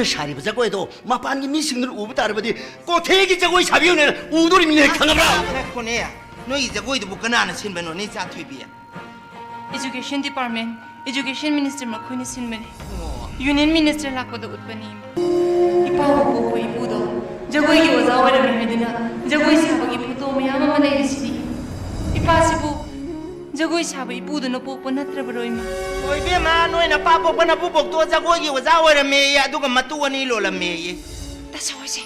사리부 자고에도 마판기 미싱들 우부다르버디 꼬태기 자고이 사비오네 우돌이 미네 강가브라 그래코네 너 이제 거기도 못 가나는 신변 너네 자 퇴비야 Education Department, Education Minister makhuni sinmane. Union Minister lakpada utpani. Ipa ko ipudo. Jagoi ki oza wala medina. Jagoi saba ki photo mayam mane isni. Ipa sibu jagoi saba ipudo no pokpo natra baroi ma. Oi be ma noi na papo pa na bubok to za gogi wa za wala me ya duga matuwa ni lola me ye Ta sawa se.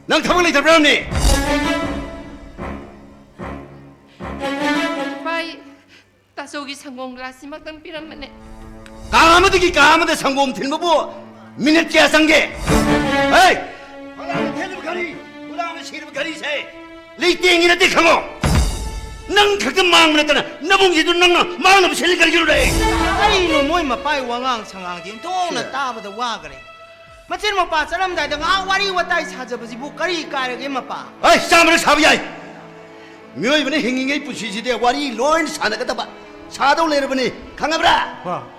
난 가방을 잡으라니. Pai, ta sogi sanggong glasi matang piramane. 까마득이 성공 들모부 미네티아 상계. 에이, 그다음에 대립 가리, 그다음에 시립 가리세. 리팅이나 띠강어. 능 가끔 마음을 했다나 너봉이도 능 마음 없이 실 가리기로래. ai no moi ma pai wa ngang sangang din to na ta ba da wa gare machin ma pa salam dai da nga wari wa tai sa ja ba ji bu kari ka re ma pa 아이 싸움을 사비야. 묘 이번에 행행의 부시시대 와리 로인 사나가다 봐. 사동 내려보니 강하브라.